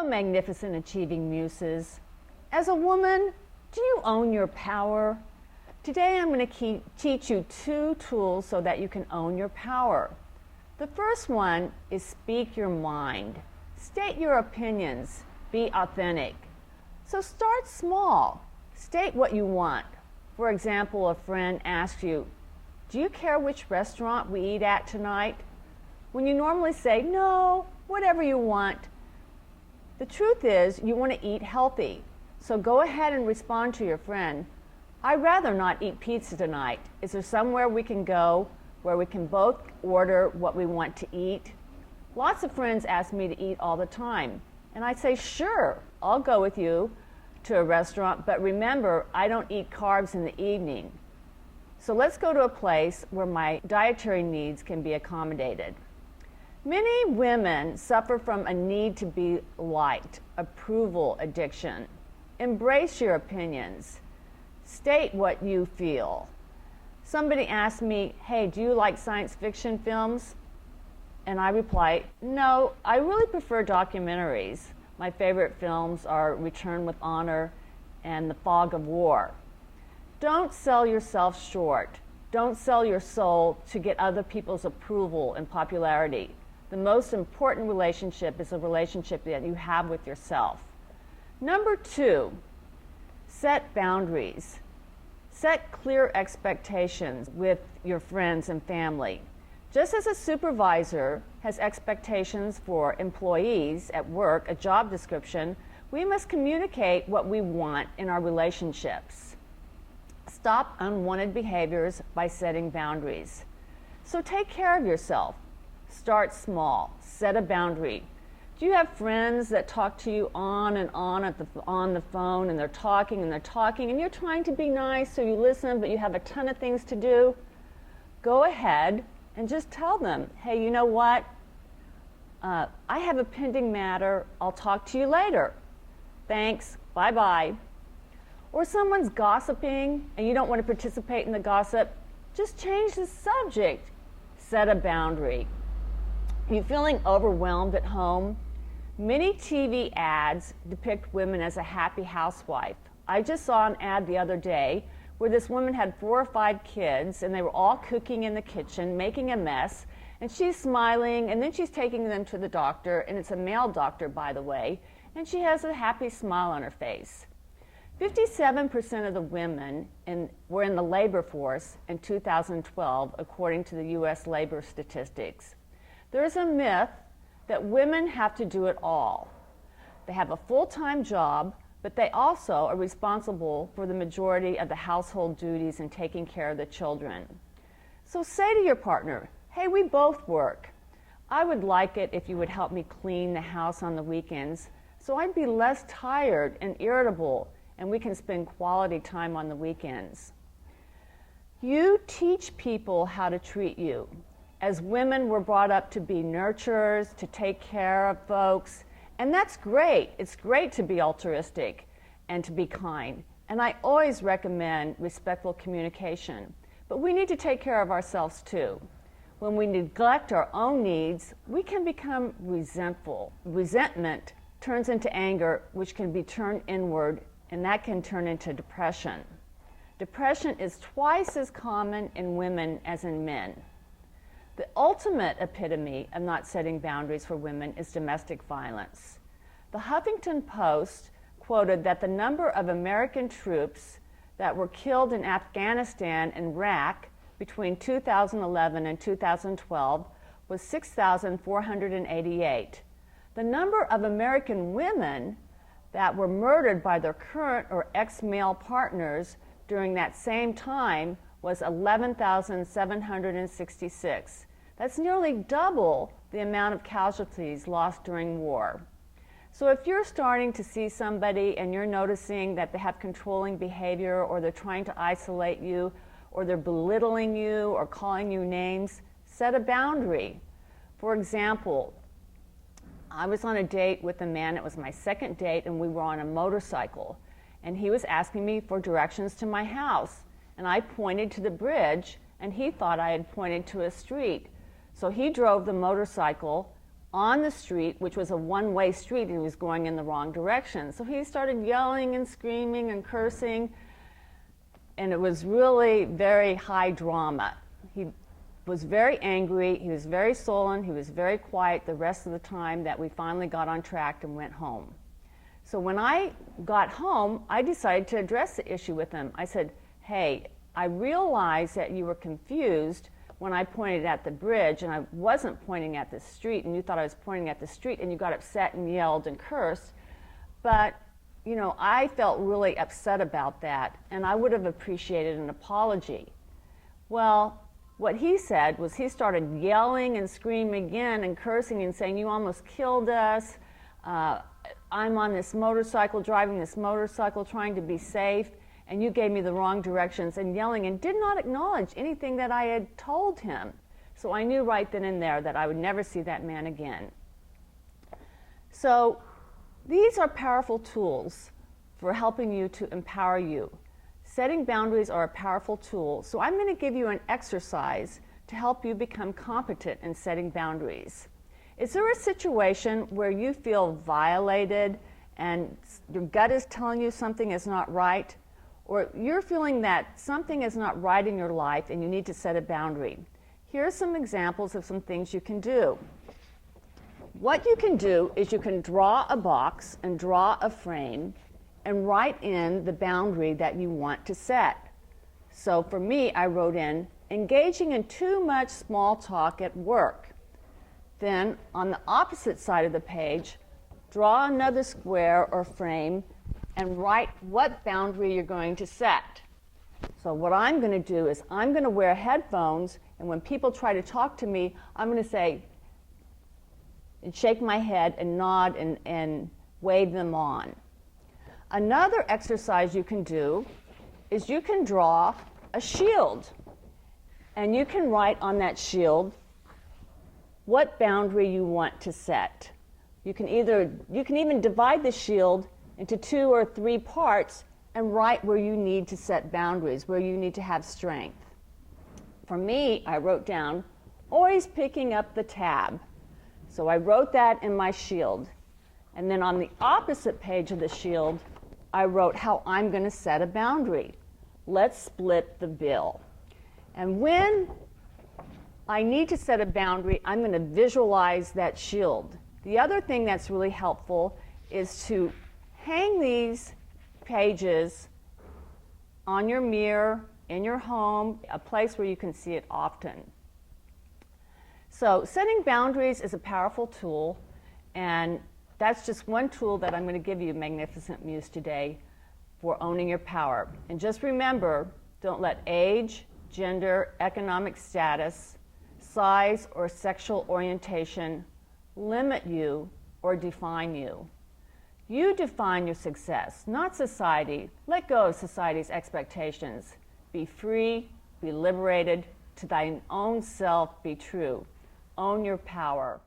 Hello, magnificent achieving muses. As a woman, do you own your power? Today I'm going to teach you 2 tools so that you can own your power. The first one is speak your mind. State your opinions. Be authentic. So start small. State what you want. For example, a friend asks you, "Do you care which restaurant we eat at tonight?" When you normally say, "No, whatever you want." The truth is, you want to eat healthy. So go ahead and respond to your friend, "I'd rather not eat pizza tonight. Is there somewhere we can go where we can both order what we want to eat?" Lots of friends ask me to eat all the time. And I say, "Sure, I'll go with you to a restaurant, but remember, I don't eat carbs in the evening. So let's go to a place where my dietary needs can be accommodated." Many women suffer from a need to be liked, approval addiction. Embrace your opinions. State what you feel. Somebody asked me, "Hey, do you like science fiction films?" And I reply, "No, I really prefer documentaries. My favorite films are Return with Honor and The Fog of War." Don't sell yourself short. Don't sell your soul to get other people's approval and popularity. The most important relationship is a relationship that you have with yourself. Number 2, set boundaries. Set clear expectations with your friends and family. Just as a supervisor has expectations for employees at work, a job description, we must communicate what we want in our relationships. Stop unwanted behaviors by setting boundaries. So take care of yourself. Start small. Set a boundary. Do you have friends that talk to you on and on on the phone, and they're talking and you're trying to be nice, so you listen, but you have a ton of things to do? Go ahead and just tell them, "Hey, you know what? I have a pending matter. I'll talk to you later. Thanks. Bye-bye." Or someone's gossiping and you don't want to participate in the gossip, just change the subject. Set a boundary. You feeling overwhelmed at home? Many TV ads depict women as a happy housewife. I just saw an ad the other day where this woman had 4 or 5 kids and they were all cooking in the kitchen, making a mess, and she's smiling, and then she's taking them to the doctor, and it's a male doctor, by the way, and she has a happy smile on her face. 57% of the women were in the labor force in 2012, according to the U.S. labor statistics. There is a myth that women have to do it all. They have a full-time job, but they also are responsible for the majority of the household duties and taking care of the children. So say to your partner, "Hey, we both work. I would like it if you would help me clean the house on the weekends so I'd be less tired and irritable, and we can spend quality time on the weekends." You teach people how to treat you. As women, we're brought up to be nurturers, to take care of folks, and that's great. It's great to be altruistic and to be kind. And I always recommend respectful communication. But we need to take care of ourselves too. When we neglect our own needs, we can become resentful. Resentment turns into anger, which can be turned inward, and that can turn into depression. Depression is twice as common in women as in men. The ultimate epitome of not setting boundaries for women is domestic violence. The Huffington Post quoted that the number of American troops that were killed in Afghanistan and Iraq between 2011 and 2012 was 6,488. The number of American women that were murdered by their current or ex-male partners during that same time was 11,766. That's nearly double the amount of casualties lost during war. So if you're starting to see somebody and you're noticing that they have controlling behavior, or they're trying to isolate you, or they're belittling you or calling you names, set a boundary. For example, I was on a date with a man. It was my second date, and we were on a motorcycle. And he was asking me for directions to my house. And I pointed to the bridge, and he thought I had pointed to a street. So he drove the motorcycle on the street, which was a one-way street, and he was going in the wrong direction. So he started yelling and screaming and cursing, and it was really very high drama. He was very angry, he was very sullen, he was very quiet the rest of the time that we finally got on track and went home. So when I got home, I decided to address the issue with him. I said, hey, I realized that you were confused when I pointed at the bridge and I wasn't pointing at the street, and you thought I was pointing at the street, and you got upset and yelled and cursed. But, you know, I felt really upset about that, and I would have appreciated an apology. Well, what he said was he started yelling and screaming again and cursing and saying, you almost killed us. I'm on this motorcycle, driving this motorcycle, trying to be safe, and you gave me the wrong directions, and yelling, and did not acknowledge anything that I had told him. So I knew right then and there that I would never see that man again. So these are powerful tools for helping you to empower you. Setting boundaries are a powerful tool. So I'm going to give you an exercise to help you become competent in setting boundaries. Is there a situation where you feel violated and your gut is telling you something is not right? Or you're feeling that something is not right in your life and you need to set a boundary? Here are some examples of some things you can do. What you can do is you can draw a box and draw a frame and write in the boundary that you want to set. So for me, I wrote in, engaging in too much small talk at work. Then on the opposite side of the page, draw another square or frame and write what boundary you're going to set. So what I'm going to do is I'm going to wear headphones, and when people try to talk to me, I'm going to say, and shake my head and nod and wave them on. Another exercise you can do is you can draw a shield, and you can write on that shield what boundary you want to set. You can even divide the shield into 2 or 3 parts and write where you need to set boundaries, where you need to have strength. For me, I wrote down, always picking up the tab. So I wrote that in my shield. And then on the opposite page of the shield, I wrote how I'm going to set a boundary. Let's split the bill. And when I need to set a boundary, I'm going to visualize that shield. The other thing that's really helpful is to hang these pages on your mirror, in your home, a place where you can see it often. So setting boundaries is a powerful tool, and that's just one tool that I'm going to give you, Magnificent Muse, today for owning your power. And just remember, don't let age, gender, economic status, size, or sexual orientation limit you or define you. You define your success, not society. Let go of society's expectations. Be free, be liberated, to thine own self be true. Own your power.